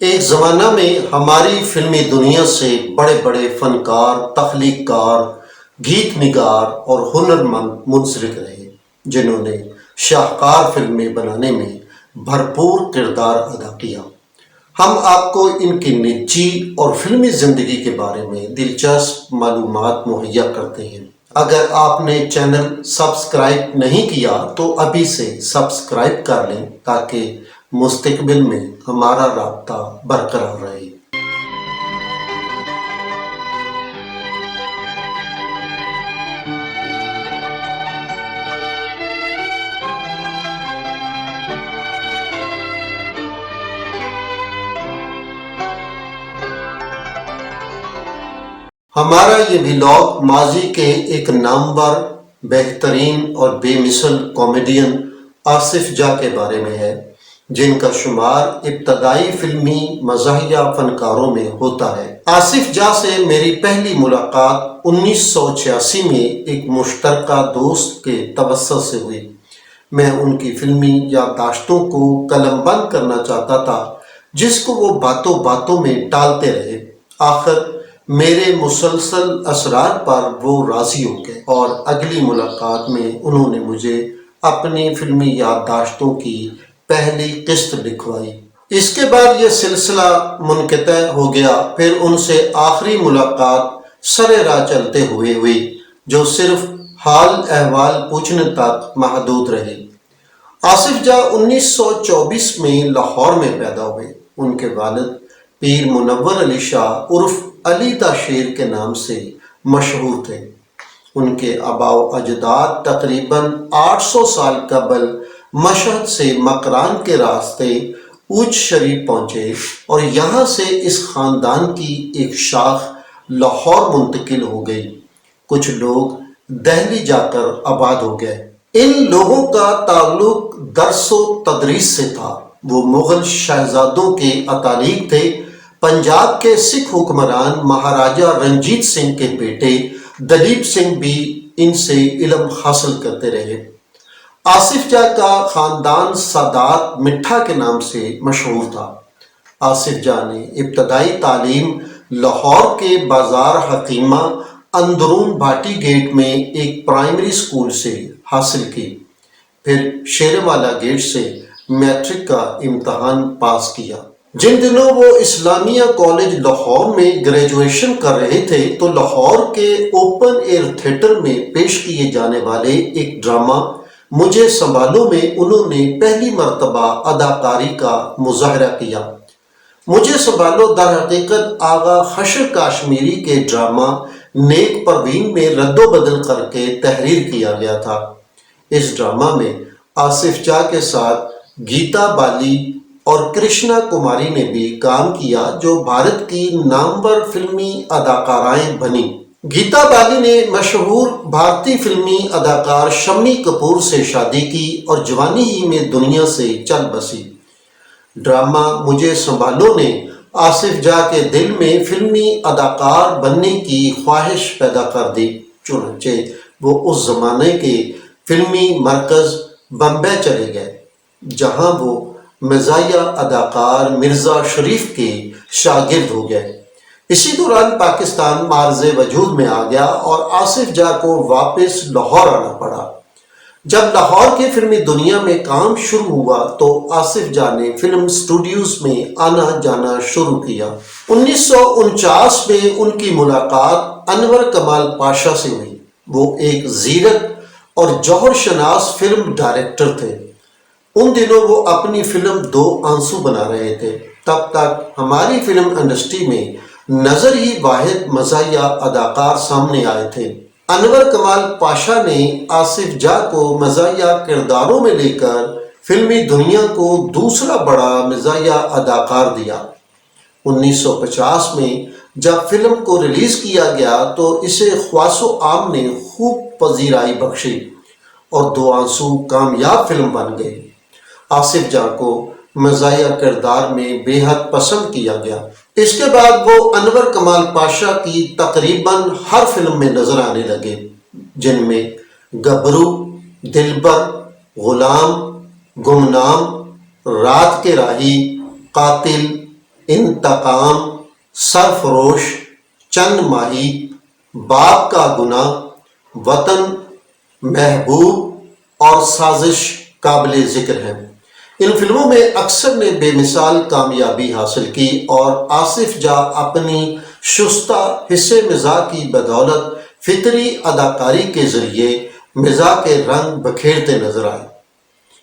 ایک زمانہ میں ہماری فلمی دنیا سے بڑے بڑے فنکار، تخلیق کار، گیت نگار اور ہنرمند منسلک رہے، جنہوں نے شاہکار فلمیں بنانے میں بھرپور کردار ادا کیا۔ ہم آپ کو ان کی نجی اور فلمی زندگی کے بارے میں دلچسپ معلومات مہیا کرتے ہیں۔ اگر آپ نے چینل سبسکرائب نہیں کیا تو ابھی سے سبسکرائب کر لیں تاکہ مستقبل میں ہمارا رابطہ برقرار رہے۔ ہمارا یہ ولاگ ماضی کے ایک نامور، بہترین اور بے مثل کامیڈین آصف جاہ کے بارے میں ہے، جن کا شمار ابتدائی فلمی مزاحیہ فنکاروں میں ہوتا ہے۔ آصف جاہ سے میری پہلی ملاقات 1986 میں ایک مشترکہ دوست کے توسط سے ہوئی۔ میں ان کی فلمی یادداشتوں کو قلم بند کرنا چاہتا تھا، جس کو وہ باتوں باتوں میں ٹالتے رہے۔ آخر میرے مسلسل اصرار پر وہ راضی ہو گئے اور اگلی ملاقات میں انہوں نے مجھے اپنی فلمی یادداشتوں کی پہلی قسط لکھوائی۔ اس کے بعد یہ سلسلہ منقطع ہو گیا۔ پھر ان سے آخری ملاقات سر راہ چلتے ہوئے ہوئی، جو صرف حال احوال پوچھنے تک محدود رہی۔ آصف جاہ 1924 میں لاہور میں پیدا ہوئے۔ ان کے والد پیر منور علی شاہ عرف علی تا شیر کے نام سے مشہور تھے۔ ان کے آباء و اجداد تقریباً 800 سال قبل مشہد سے مکران کے راستے اوچ شریف پہنچے اور یہاں سے اس خاندان کی ایک شاخ لاہور منتقل ہو گئی۔ کچھ لوگ دہلی جا کر آباد ہو گئے۔ ان لوگوں کا تعلق درس و تدریس سے تھا۔ وہ مغل شہزادوں کے اتالیق تھے۔ پنجاب کے سکھ حکمران مہاراجہ رنجیت سنگھ کے بیٹے دلیپ سنگھ بھی ان سے علم حاصل کرتے رہے۔ آصف جاہ کا خاندان سادات مٹھا کے نام سے مشہور تھا۔ آصف جاہ نے ابتدائی تعلیم لاہور کے بازار حکیمہ اندرون بھاٹی گیٹ میں ایک پرائمری اسکول سے حاصل کی، پھر شیروالا گیٹ سے میٹرک کا امتحان پاس کیا۔ جن دنوں وہ اسلامیہ کالج لاہور میں گریجویشن کر رہے تھے تو لاہور کے اوپن ایئر تھیٹر میں پیش کیے جانے والے ایک ڈرامہ مجھے سنبھالو میں انہوں نے پہلی مرتبہ اداکاری کا مظاہرہ کیا۔ مجھے سنبھالو در حقیقت آغا خشر کاشمیری کے ڈرامہ نیک پروین میں رد و بدل کر کے تحریر کیا گیا تھا۔ اس ڈرامہ میں آصف جاہ کے ساتھ گیتا بالی اور کرشنا کماری نے بھی کام کیا، جو بھارت کی نامور فلمی اداکارائیں بنیں۔ گیتا بالی نے مشہور بھارتی فلمی اداکار شمی کپور سے شادی کی اور جوانی ہی میں دنیا سے چل بسی۔ ڈرامہ مجھے سنبھالو نے آصف جاہ کے دل میں فلمی اداکار بننے کی خواہش پیدا کر دی۔ چنانچہ وہ اس زمانے کے فلمی مرکز بمبئی چلے گئے، جہاں وہ مزاحیہ اداکار مرزا شریف کے شاگرد ہو گئے۔ اسی دوران پاکستان معرض وجود میں آ گیا اور آصف جاہ کو واپس لاہور آنا پڑا۔ جب لاہور کی فلمی دنیا میں کام شروع ہوا تو آصف جاہ نے فلم اسٹوڈیوز میں آنا جانا شروع کیا۔ 1949 میں ان کی ملاقات انور کمال پاشا سے ہوئی۔ وہ ایک زیرک اور جوہر شناس فلم ڈائریکٹر تھے۔ ان دنوں وہ اپنی فلم دو آنسو بنا رہے تھے۔ تب تک ہماری فلم انڈسٹری میں نظر ہی واحد مزاحیہ اداکار سامنے آئے تھے۔ انور کمال پاشا نے آصف جاہ کو مزاحیہ کرداروں میں لے کر فلمی دنیا کو دوسرا بڑا مزاحیہ اداکار دیا۔ 1950 میں جب فلم کو ریلیز کیا گیا تو اسے خواص و عام نے خوب پذیرائی بخشی اور دو آنسو کامیاب فلم بن گئی۔ آصف جاہ کو مزاحیہ کردار میں بے حد پسند کیا گیا۔ اس کے بعد وہ انور کمال پاشا کی تقریباً ہر فلم میں نظر آنے لگے، جن میں گبرو، دلبر، غلام، گمنام، رات کے راہی، قاتل، انتقام، سرفروش، چند ماہی، باپ کا گناہ، وطن، محبوب اور سازش قابل ذکر ہیں۔ ان فلموں میں اکثر نے بے مثال کامیابی حاصل کی اور آصف جاہ اپنی شستہ حصے مزاح کی بدولت فطری اداکاری کے ذریعے مزاح کے رنگ بکھیرتے نظر آئے۔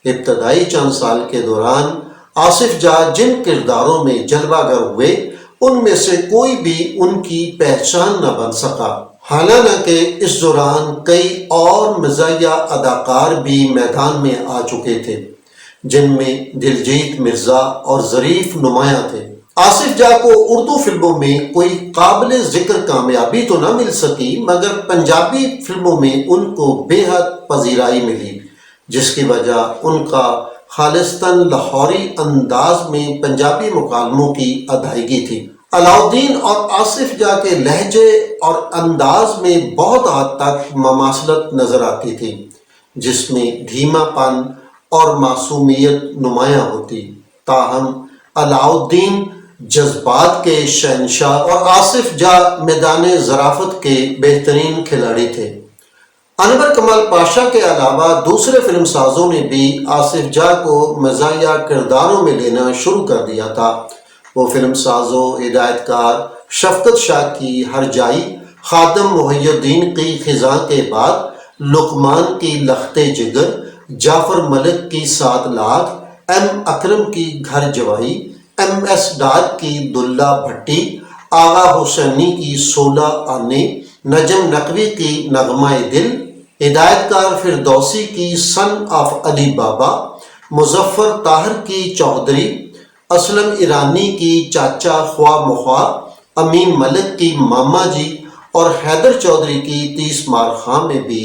ابتدائی چند سال کے دوران آصف جاہ جن کرداروں میں جلوہ گر ہوئے ان میں سے کوئی بھی ان کی پہچان نہ بن سکا، حالانکہ اس دوران کئی اور مزاحیہ اداکار بھی میدان میں آ چکے تھے جن میں دلجیت مرزا اور ظریف نمایاں تھے۔ آصف جاہ کو اردو فلموں میں کوئی قابل ذکر کامیابی تو نہ مل سکی، مگر پنجابی فلموں میں ان کو بے حد پذیرائی ملی، جس کی وجہ ان کا خالصتاً لاہوری انداز میں پنجابی مکالموں کی ادائیگی تھی۔ علاؤالدین اور آصف جاہ کے لہجے اور انداز میں بہت حد تک مماثلت نظر آتی تھی، جس میں دھیما پن اور معصومیت نمایاں ہوتی۔ تاہم علاؤالدین جذبات کے شہنشاہ اور آصف جاہ میدان ظرافت کے بہترین کھلاڑی تھے۔ انور کمال پاشا کے علاوہ دوسرے فلم سازوں نے بھی آصف جاہ کو مزاحیہ کرداروں میں لینا شروع کر دیا تھا۔ وہ فلم سازوں ہدایت کار شفقت شاہ کی ہرجائی، خادم محی الدین کی خزاں کے بعد، لقمان کی لخت جگر، جعفر ملک کی 7 لاکھ، ایم اکرم کی گھر جوائی، ایم ایس ڈار کی دلہ بھٹی، آغا حسینی کی 16 آنے، نجم نقوی کی نغمہ دل، ہدایت کار فردوسی کی سن آف علی بابا، مظفر طاہر کی چودھری، اسلم ایرانی کی چاچا خواہ مخواہ، امین ملک کی ماما جی اور حیدر چودھری کی 30 مار خاں میں بھی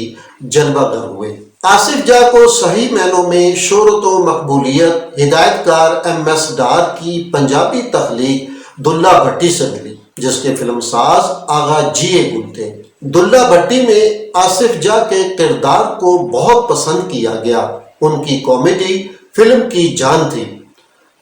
جلوہ گر ہوئے۔ آصف جاہ کو صحیح معنوں میں شہرت و مقبولیت ہدایت کار ایم ایس ڈار کی پنجابی تخلیق دلہ بھٹی سے ملی، جس کے فلم ساز آغا جیے گل تھے۔ دلہ بھٹی میں آصف جاہ کے کردار کو بہت پسند کیا گیا۔ ان کی کامیڈی فلم کی جان تھی۔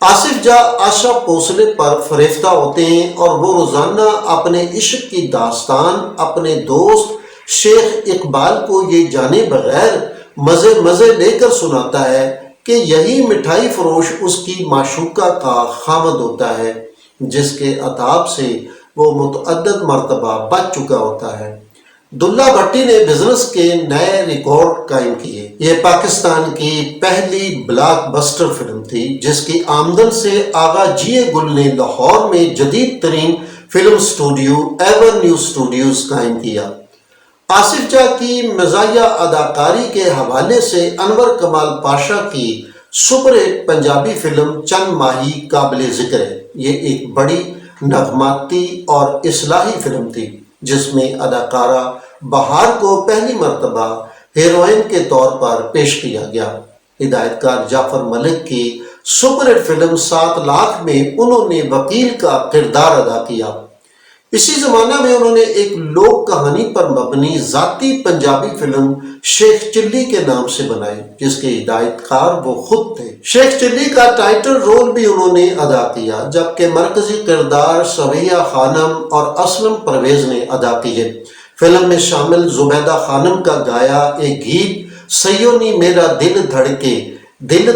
آصف جاہ آشا بھوسلے پر فریفتہ ہوتے ہیں اور وہ روزانہ اپنے عشق کی داستان اپنے دوست شیخ اقبال کو یہ جانے بغیر مزے لے کر سناتا ہے کہ یہی مٹھائی فروش اس کی معشوقہ کا خامد ہوتا ہے، جس کے عطاب سے وہ متعدد مرتبہ بچ چکا ہوتا ہے۔ دلہ بھٹی نے بزنس کے نئے ریکارڈ قائم کیے۔ یہ پاکستان کی پہلی بلاک بسٹر فلم تھی جس کی آمدن سے آغا جیے گل نے لاہور میں جدید ترین film studio Evernew studios قائم کیا۔ آصف جاہ کی مزاحیہ اداکاری کے حوالے سے انور کمال پاشا کی سپر ہٹ پنجابی فلم چند ماہی قابل ذکر ہے۔ یہ ایک بڑی نغماتی اور اصلاحی فلم تھی جس میں اداکارہ بہار کو پہلی مرتبہ ہیروئن کے طور پر پیش کیا گیا۔ ہدایت کار جعفر ملک کی سپر ہٹ فلم 7 لاکھ میں انہوں نے وکیل کا کردار ادا کیا۔ اسی زمانہ میں انہوں نے ایک لوک کہانی پر مبنی ذاتی پنجابی فلم شیخ چلی کے نام سے بنائی، جس کے ہدایت کار وہ خود تھے۔ شیخ چلی کا ٹائٹل رول بھی انہوں نے ادا کیا، جبکہ مرکزی کردار سبیہ خانم اور اسلم پرویز نے ادا کیے۔ فلم میں شامل زبیدہ خانم کا گایا ایک گیت سیونی میرا دل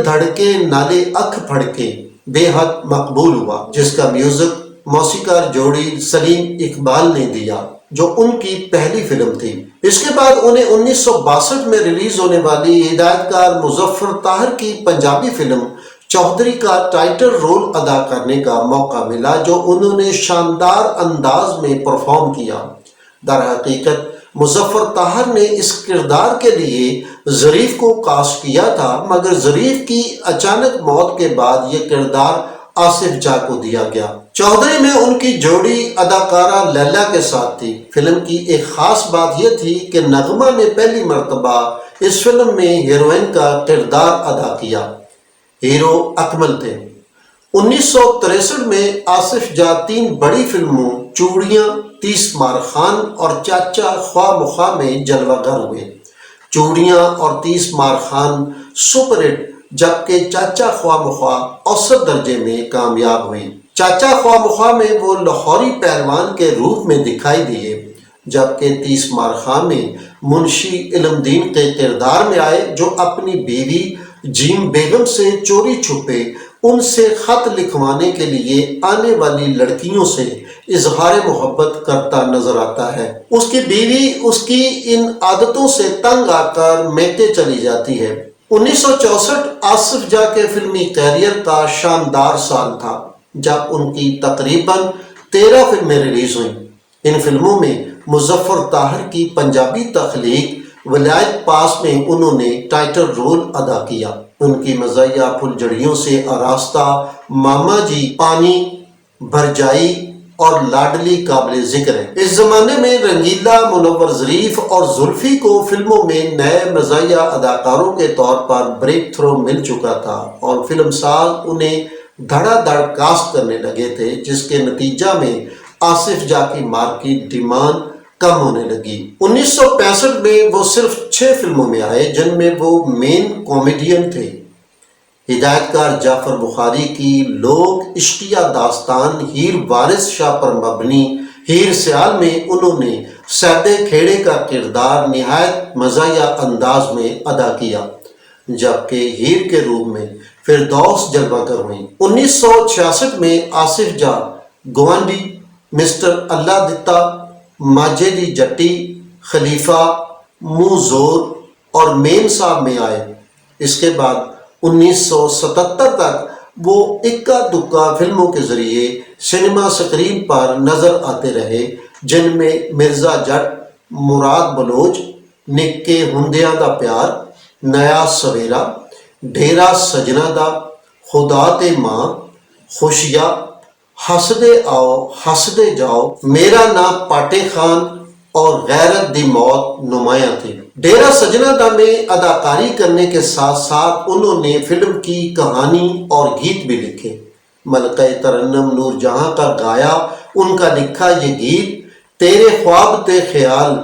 دھڑکے نالے اکھ پھڑکے بے حد مقبول ہوا، جس کا میوزک موسیقار جوڑی سلیم اقبال نے دیا، جو ان کی پہلی فلم تھی۔ اس کے بعد انہیں 1962 میں ریلیز ہونے والی ہدایت کار مظفر طاہر کی پنجابی فلم چودھری کا ٹائٹل رول ادا کرنے کا موقع ملا، جو انہوں نے شاندار انداز میں پرفارم کیا۔ در حقیقت مظفر طاہر نے اس کردار کے لیے ظریف کو کاسٹ کیا تھا، مگر ظریف کی اچانک موت کے بعد یہ کردار آصف جاہ کو دیا گیا۔ چودھری میں ان کی جوڑی اداکارہ لیلا کے ساتھ تھی۔ فلم کی ایک خاص بات یہ تھی کہ نغمہ نے پہلی مرتبہ اس فلم میں ہیروئن کا کردار ادا کیا۔ ہیرو اکمل تھے۔ 1963 میں آصف جاہ 3 بڑی فلموں چوڑیاں، 30 مار خان اور چاچا خواہ مخواہ میں جلوہ گر ہوئے۔ چوڑیاں اور 30 مار خان سپر ہٹ، جبکہ چاچا خواہ مخواہ اوسط درجے میں کامیاب ہوئی۔ چاچا خواہ مخواہ میں وہ لاہوری پہلوان کے روپ میں دکھائی دیے، جبکہ 30 مار خاں میں منشی علم دین کے کردار میں آئے، جو اپنی بیوی جیم بیگم سے چوری چھپے ان سے خط لکھوانے کے لیے آنے والی لڑکیوں سے اظہار محبت کرتا نظر آتا ہے۔ اس کی بیوی اس کی ان عادتوں سے تنگ آ کر میکے چلی جاتی ہے۔ 1964 آصف جاہ کے فلمی کیریئر کا شاندار سال تھا، جب ان کی تقریباً 13 فلمیں ریلیز ہوئیں۔ ان فلموں میں مظفر طاہر کی پنجابی تخلیق ولایت پاس میں انہوں نے ٹائٹل رول ادا کیا۔ ان کی مزاحیہ پھلجھڑیوں سے آراستہ ماما جی، پانی بھر جائی اور لاڈلی قابل ذکر ہے۔ اس زمانے میں رنگیلا، منور ظریف اور زلفی کو فلموں میں نئے مزاحیہ اداکاروں کے طور پر بریک تھرو مل چکا تھا اور فلم ساز انہیں دھڑا دھڑ کاسٹ کرنے لگے تھے، جس کے نتیجہ میں آصف جاہ کی مارکیٹ ڈیمانڈ کم ہونے لگی۔ 1965 میں وہ صرف 6 فلموں میں آئے، جن میں وہ مین کامیڈین تھے۔ ہدایت کار جعفر بخاری کی لوک عشقیہ داستان ہیر وارث شاہ پر مبنی ہیر سیال میں انہوں نے سیدے کھیڑے کا کردار نہایت مزاحیہ انداز میں ادا کیا، جبکہ ہیر کے روپ میں فردوس جلوہ گر ہوئیں۔ 1966 میں آصف جاہ گوانڈی، مسٹر اللہ دتا، ماجے دی جٹی، خلیفہ، منہ زور اور میم صاحب میں آئے۔ اس کے بعد 1977 تک وہ اکا دکا فلموں کے ذریعے سنیما اسکرین پر نظر آتے رہے، جن میں مرزا جٹ، مراد بلوچ، نکے ہندیاں دا پیار، نیا سویرا، ڈیرا سجنا دا، خدا تے ماں، خوشیا، ہسدے آؤ ہسدے جاؤ، میرا نام پاٹے خان اور غیرت دی موت نمایاں تھی۔ ڈیرا سجنا دا میں اداکاری کرنے کے ساتھ ساتھ انہوں نے فلم کی کہانی اور گیت بھی لکھے۔ ملکہ ترنم نور جہاں کا گایا ان کا لکھا یہ گیت تیرے خواب تے خیال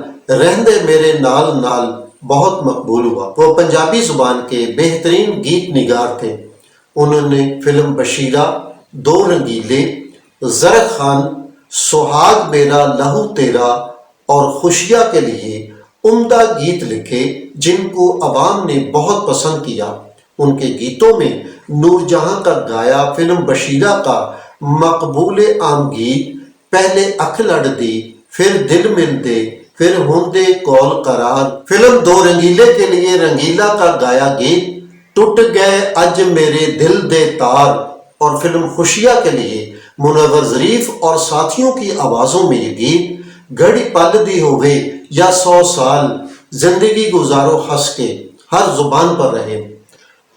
رہندے میرے نال نال بہت مقبول ہوا۔ وہ پنجابی زبان کے بہترین گیت نگار تھے۔ انہوں نے فلم بشیرہ، دو رنگیلے، زرق خان، سہاگ میرا لہو تیرا اور خوشیا کے لیے عمدہ گیت لکھے، جن کو عوام نے بہت پسند کیا۔ ان کے گیتوں میں نور جہاں کا گایا فلم بشیرہ کا مقبول عام گیت پہلے اکھ لڑ دی، پھر دل مل دے، پھر ہوندے کول قرار، فلم دو رنگیلے کے لیے رنگیلا کا گایا گیت ٹوٹ گئے اج میرے دل دے تار، اور فلم خوشیا کے لیے منور ظریف اور ساتھیوں کی آوازوں میں یہ گیت گھڑی پل دی ہوئے یا 100 سال زندگی گزارو ہنس کے ہر زبان پر رہے۔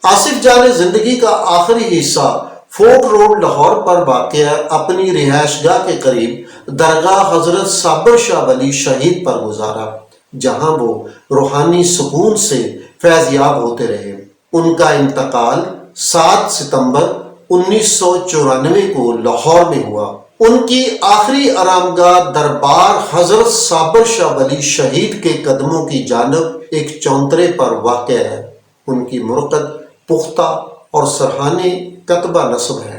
آصف جاہ نے زندگی کا آخری حصہ فورٹ روڈ لاہور پر واقع اپنی رہائش گاہ کے قریب درگاہ حضرت صابر شاہ ولی شہید پر گزارا، جہاں وہ روحانی سکون سے فیض یاب ہوتے رہے۔ ان کا انتقال 7 ستمبر 1994 کو لاہور میں ہوا۔ ان کی آخری آرام گاہ دربار حضرت صابر شاہ ولی شہید کے قدموں کی جانب ایک چونترے پر واقع ہے۔ ان کی مرقد پختہ اور سرحانے کتبہ نصب ہے۔